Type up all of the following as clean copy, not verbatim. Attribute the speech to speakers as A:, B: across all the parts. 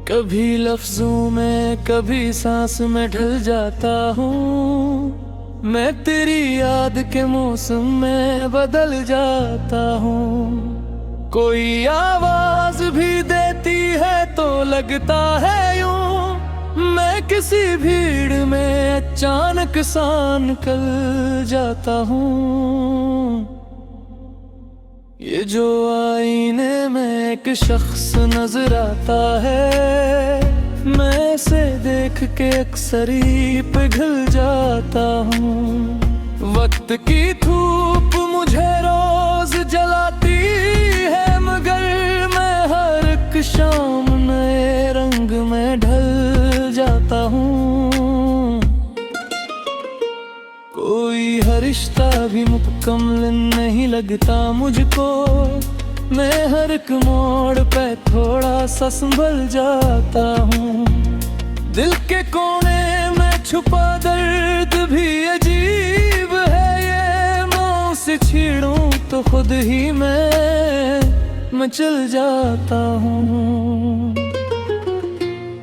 A: कभी लफ्जों में कभी सांस में ढल जाता हूँ। मैं तेरी याद के मौसम में बदल जाता हूँ। कोई आवाज भी देती है तो लगता है यूं मैं किसी भीड़ में अचानक सा निकल जाता हूँ। ये जो आईने में एक शख्स नजर आता है, मैं इसे देख के अक्सर ही पिघल जाता हूँ। वक्त की धूप मुझे रोज जलाती है, मगर मैं हर एक शाम नए रंग में ढल जाता हूँ। कोई हर रिश्ता भी मुकम्मल नहीं लगता मुझको, मैं हर एक मोड़ पे थोड़ा सा संभल जाता हूँ। दिल के कोने में छुपा दर्द भी अजीब है, ये मैं उसे छेड़ूं तो खुद ही मैं चल जाता हूँ।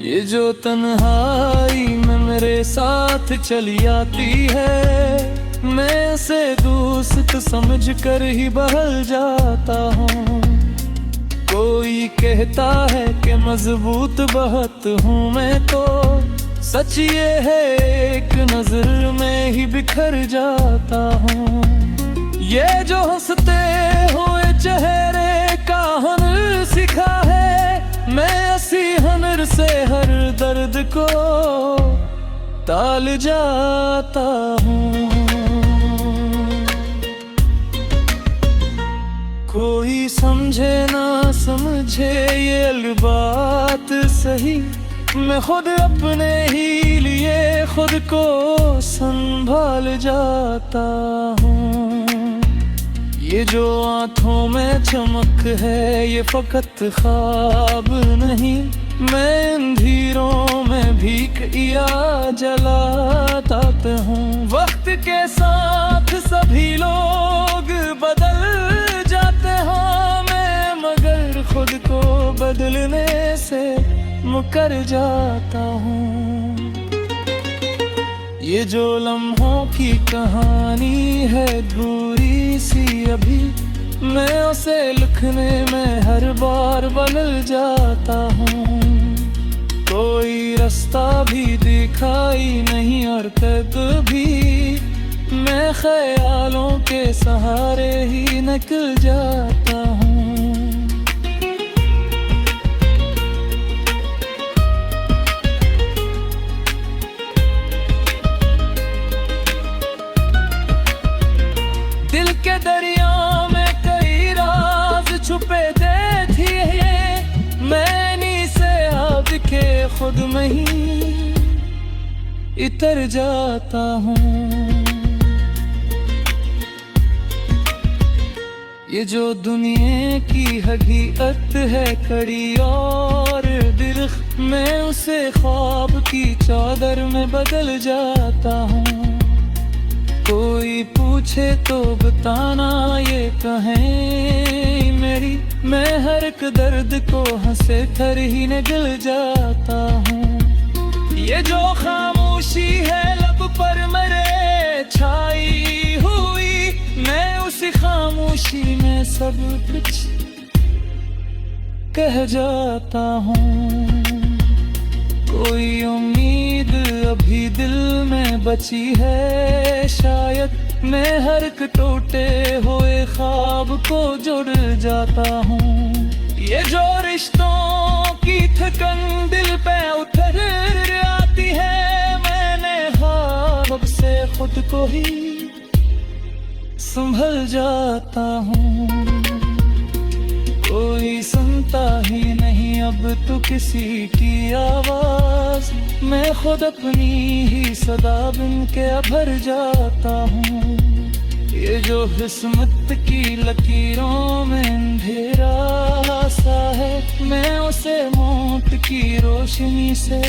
A: ये जो तन्हाई में मेरे साथ चली आती है, मैं उसे दोस्त समझ कर ही बहल जाता हूँ। कोई कहता है कि मजबूत बहुत हूँ मैं, तो सच ये है एक नजर में ही बिखर जाता हूँ। ये जो हंसते हुए चेहरे का हुनर सीखा है, मैं इसी हुनर से हर दर्द को टाल जाता हूँ। कोई समझे ना समझे ये अलबात सही, मैं खुद अपने ही लिए खुद को संभाल जाता हूँ। ये जो आँखों में चमक है ये फकत ख्वाब नहीं, मैं अंधेरों में भीख या जलाता हूँ। वक्त के साथ सभी लोग बदल जाते हैं, मैं मगर खुद को बदलने से मुकर जाता हूँ। ये जो लम्हों की कहानी है अधूरी सी अभी, मैं उसे लिखने में हर बार बदल जाता हूँ। कोई रास्ता भी दिखाई नहीं और कभी मैं ख्यालों के सहारे ही निकल जाता हूँ। दिल के दरिया में कई राज छुपे थे, मैं नी से आग के खुद में ही इतर जाता हूँ। ये जो दुनिया की हकीकत है कड़ी और दिल, मैं उसे ख्वाब की चादर में बदल जाता हूँ। कोई पूछे तो बताना ये कहें मेरी, मैं हर एक दर्द को हंसे कर ही निगल जाता हूँ। ये जो खामोशी है लब पर मेरे छाई हुई, मैं उसी खामोशी में सब कुछ कह जाता हूँ। कोई उम्मीद अभी दिल में बची है शायद, मैं हर एक टूटे हुए ख्वाब को जुड़ जाता हूँ। ये जो रिश्तों की थकन दिल पे उतर आती है, मैंने ख्वाब से खुद को ही संभल जाता हूँ। कोई सुनता ही नहीं अब तो किसी की आवाज, मैं खुद अपनी ही सदा बिन के भर जाता हूँ। ये जो किस्मत की लकीरों में अंधेरा सा है, मैं उसे मौत की रोशनी से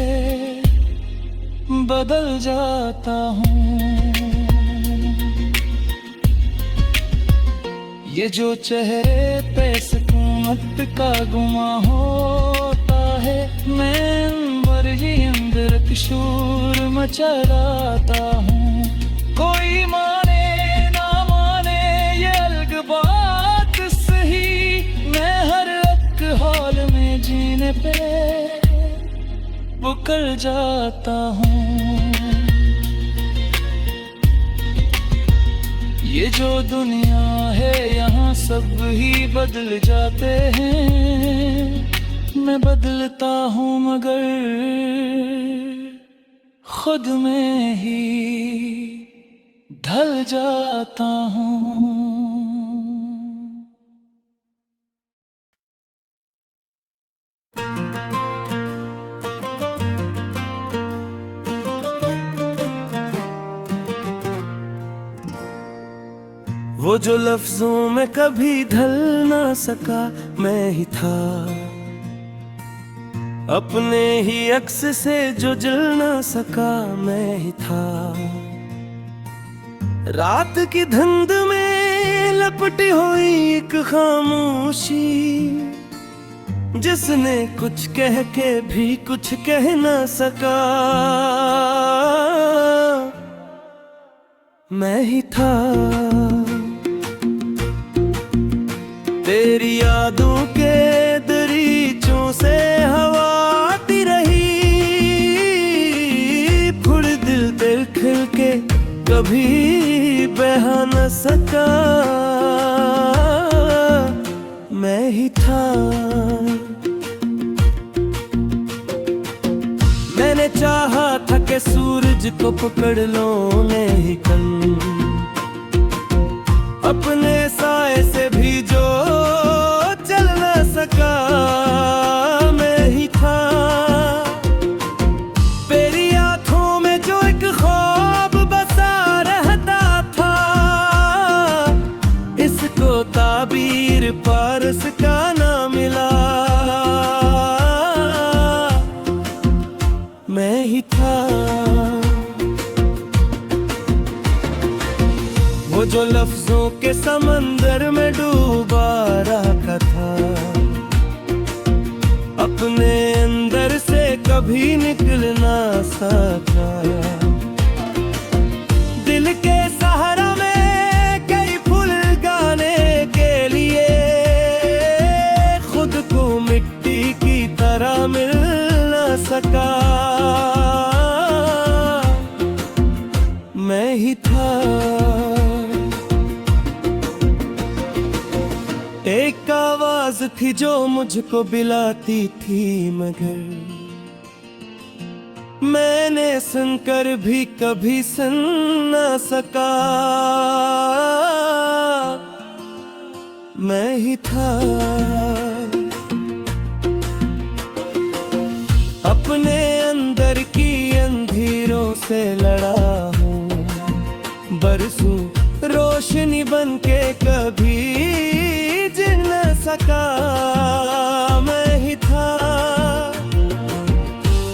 A: बदल जाता हूँ। ये जो चेहरे पे सुकूनत का गुमा होता है, मैं अंबर ही अंदर किशोर मचलाता हूँ। कोई माने ना माने ये अलग बात सही, मैं हर एक हाल में जीने पे बुकल जाता हूँ। ये जो दुनिया है यहाँ सब ही बदल जाते हैं, मैं बदलता हूँ मगर खुद में ही ढल जाता हूँ। वो जो लफ्जों में कभी ढल ना सका मैं ही था, अपने ही अक्स से जो जल ना सका मैं ही था। रात की धुंध में लपटी हुई एक खामोशी, जिसने कुछ कह के भी कुछ कह ना सका मैं ही था। तेरी यादों के दरीचों से हवा आती रही, फुड़ दिल दिल खिल के कभी बहा न सका मैं ही था। मैंने चाहा था कि सूरज को पकड़ लो नहीं कल, अपने साए से भी जो चल न सका मैं ही था। तेरी आंखों में जो एक ख्वाब बसा रहता था, इसको ताबीर पारस का ना मिला मैं ही था। वो जो लफ्जों के समंदर में डूबा रखा था, अपने अंदर से कभी निकल ना सका। दिल के सहारा में कई फूल गाने के लिए खुद को मिट्टी की तरह मिल ना सका मैं ही था। एक आवाज थी जो मुझको बुलाती थी, मगर मैंने सुनकर भी कभी सुन ना सका मैं ही था। अपने अंदर की अंधेरों से लड़ा हूँ, बरसों रोशनी बन के कभी जिन न सका मैं ही था।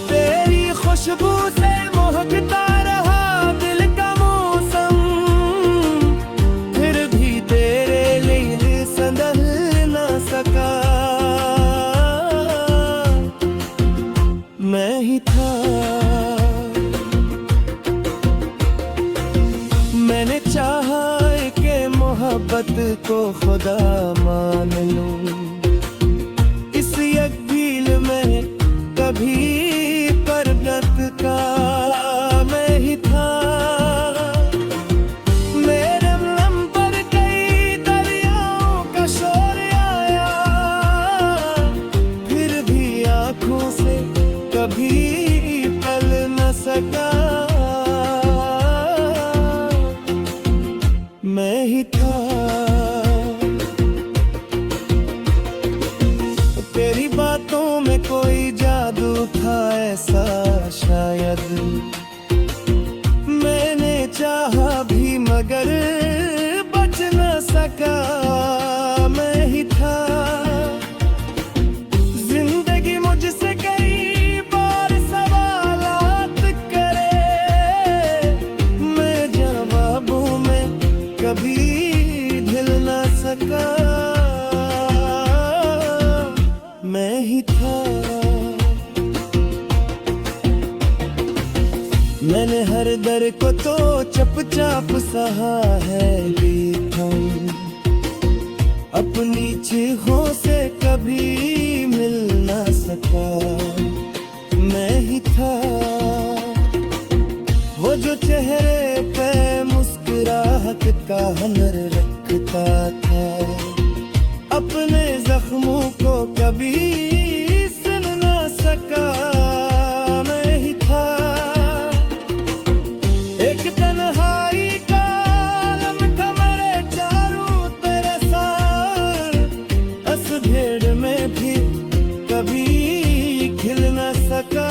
A: तेरी खुशबू से महकता रहा दिल का मौसम, फिर भी तेरे लिए संदल न सका मैं ही था। मैंने चाहा कि मोहब्बत को खुदा मान लूं, इस एक भील में कभी पर्वत का मैं ही था। मेरे लम पर कई दरियाओं का शोर आया, फिर भी आंखों से कभी पल न सका मैं ही था। हर दर को तो चुपचाप सहा है बेथम, अपनी चिन्हों से कभी मिल ना सका। मैं ही था वो जो चेहरे पे मुस्कुराहट का हुनर रखता था, अपने जख्मों को कभी सुन ना सका। मैं ही था एक तन्हाई का आलम था मेरे चारों तरफ, अस भीड़ में भी कभी खिल ना सका।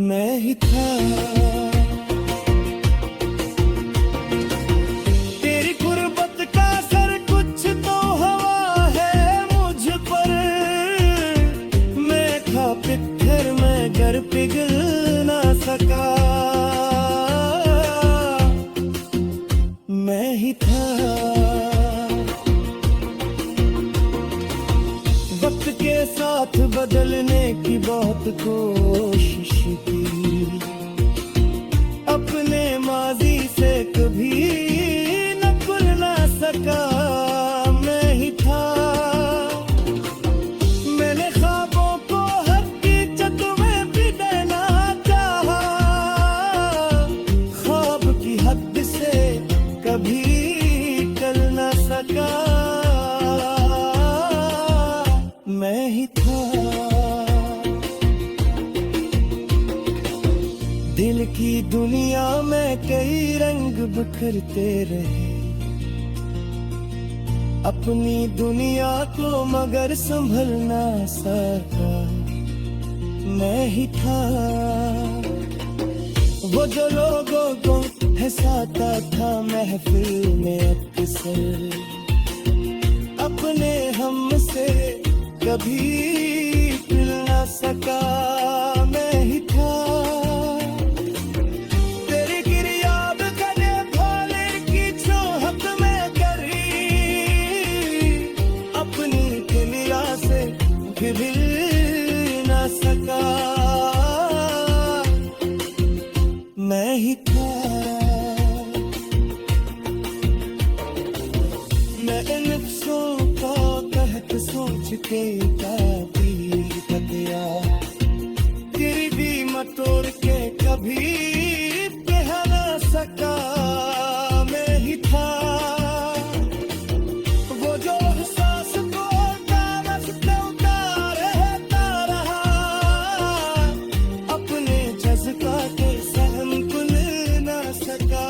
A: मैं ही था तेरी गुर्बत का सर कुछ तो हवा है मुझ पर, मैं था पत्थर में घर पिघल ना सका। मैं ही था वक्त के साथ बदलने की बहुत कोशिश की, अपने माजी से कभी न भूल ना सका। मैं ही था मैंने ख्वाबों को हकीकत में भी देना चाहा, ख्वाब की हद से कभी टल ना सका। मैं ही था दिल की दुनिया में कई रंग बिखरते रहे, अपनी दुनिया को मगर संभल ना सका। मैं ही था वो जो लोगों को हंसाता था महफिल में अक्सर, अपने हम से कभी मिल ना सका। मैं ही था तेरी गिरियाब कदे भोले की चाहत में करी, अपनी दुनिया से मिल ना सका। मैं ही था मैं नफ्सों का कहत सोच के काफी तकिया, तेरी भी मटोर के कभी कह ना सका। मैं ही था वो जो एहसास को कागज पे उतारता रहा, अपने जज्बाते सहम कुल ना सका।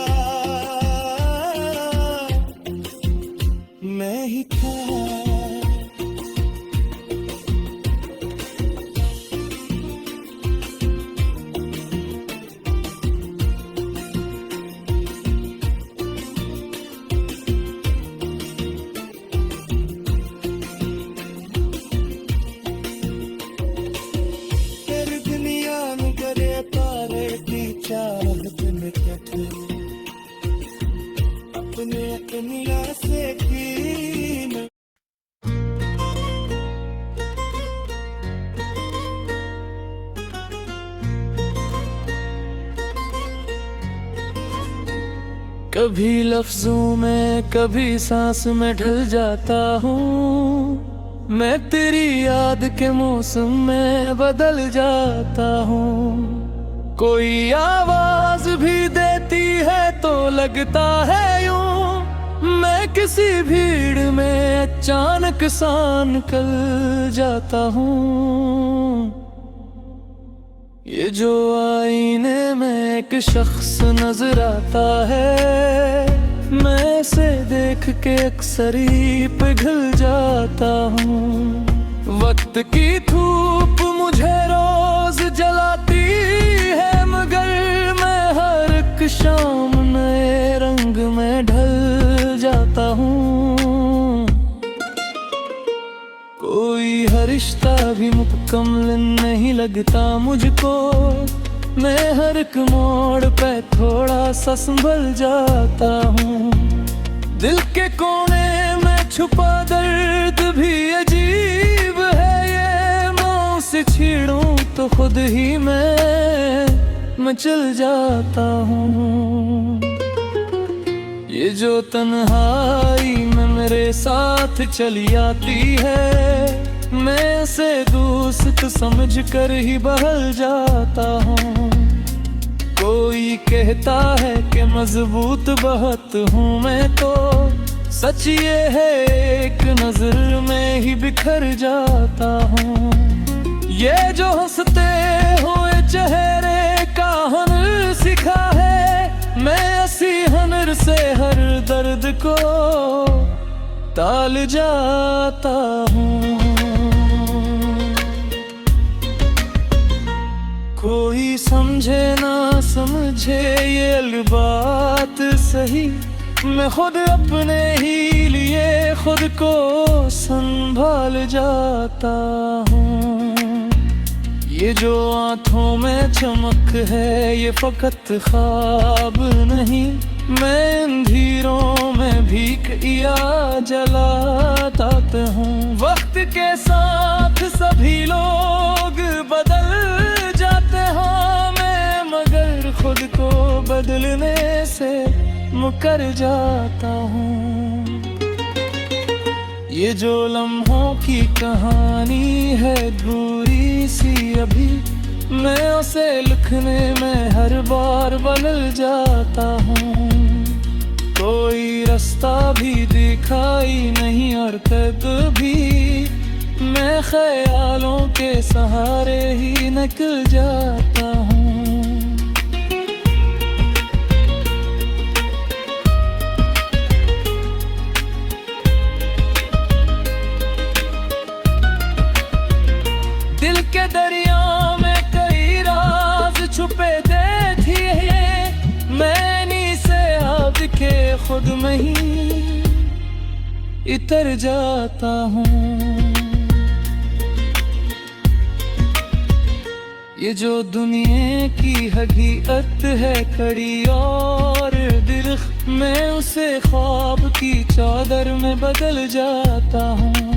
A: मैं ही था तेरी दुनिया में करे तारे की चाहत में कट, अपने दुनिया से की कभी लफ्जों में कभी सांस में ढल जाता हूँ, मैं तेरी याद के मौसम में बदल जाता हूँ। कोई आवाज भी देती है तो लगता है यूं, मैं किसी भीड़ में अचानक सा निकल जाता हूँ। ये जो आईने में एक शख्स नजर आता है, मैं से देख के अक्सर ही पिघल जाता हूँ। वक्त की धूप मुझे रोज जलाती है, मगर मैं हर एक शाम नए रंग में ढल जाता हूँ। कोई हर रिश्ता भी मुकम्मल नहीं लगता मुझको, मैं हर एक मोड़ पे थोड़ा सा संभल जाता हूँ। दिल के कोने में छुपा दर्द भी अजीब है, ये मैं उसे छेड़ूं तो खुद ही मैं चल जाता हूँ। ये जो तन्हाई में मेरे साथ चली आती है, मैं उसे दोस्त समझ कर ही बहल जाता हूँ। कोई कहता है कि मजबूत बहुत हूँ मैं, तो सच ये है एक नजर में ही बिखर जाता हूँ। ये जो हंसते हुए चेहरे का हुनर सिखा है, मैं ऐसी हुनर से हर दर्द को टाल जाता हूँ। कोई समझे ना समझे ये बात सही, मैं खुद अपने ही लिए खुद को संभाल जाता हूँ। ये जो आँखों में चमक है ये फकत ख्वाब नहीं, मैं अंधेरों में भीख या जलाता हूँ। वक्त के साथ सभी लोग बदल जाते हैं, मैं मगर खुद को बदलने से मुकर जाता हूँ। ये जो लम्हों की कहानी है अधूरी सी अभी, मैं उसे लिखने में हर बार बदल जाता हूँ। कोई रास्ता भी दिखाई नहीं और कद भी, मैं ख्यालों के सहारे ही निकल जाता हूँ। दिल के दरिया में कई राज छुपे थे, मैं नी से हाथ के खुद में ही इतर जाता हूँ। ये जो दुनिया की हकीकत है कड़ी और दिल, मैं उसे ख्वाब की चादर में बदल जाता हूँ।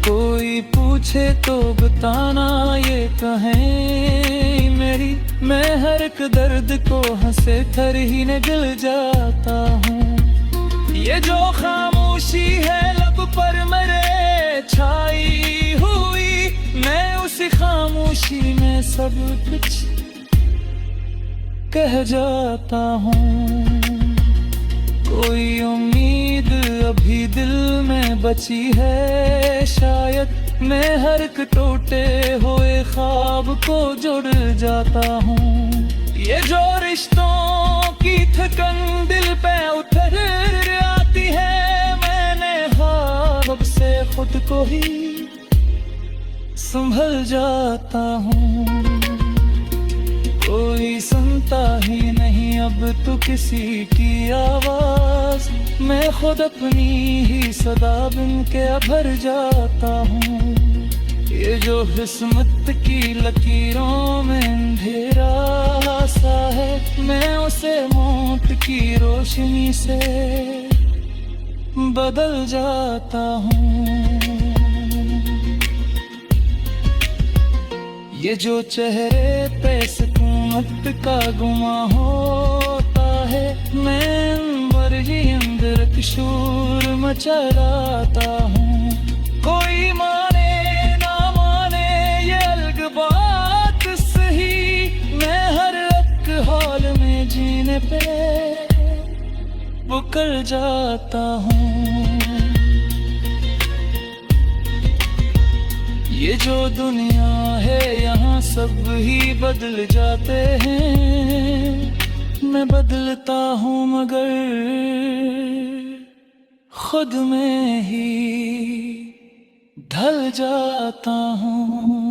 A: कोई पूछे तो बताना ये कहें मेरी, मैं हर एक दर्द को हंसे कर ही निगल जाता हूँ। ये जो खामोशी है लब पर मेरे छाई हुई, मैं उसी खामोशी में सब कुछ कह जाता हूँ। कोई उम्मीद अभी दिल में बची है शायद, मैं हर एक टूटे हुए ख्वाब को जुड़ जाता हूँ। ये जो रिश्तों की थकन दिल पे उतर आती है, मैंने ख्वाब से खुद को ही संभल जाता हूँ। कोई सुनता ही नहीं अब तो किसी की आवाज, मैं खुद अपनी ही सदा बिन के भर जाता हूँ। ये जो किस्मत की लकीरों में अंधेरा सा है, मैं उसे मौत की रोशनी से बदल जाता हूँ। ये जो चेहरे पे सुकूनत का गुमा होता है, मैं अंबर ही अंदर एक शोर मचाता हूँ। कोई माने ना माने ये अलग बात सही, मैं हर एक हाल में जीने पे बुकर जाता हूँ। ये जो दुनिया है यहाँ सब ही बदल जाते हैं, मैं बदलता हूँ मगर खुद में ही ढल जाता हूँ।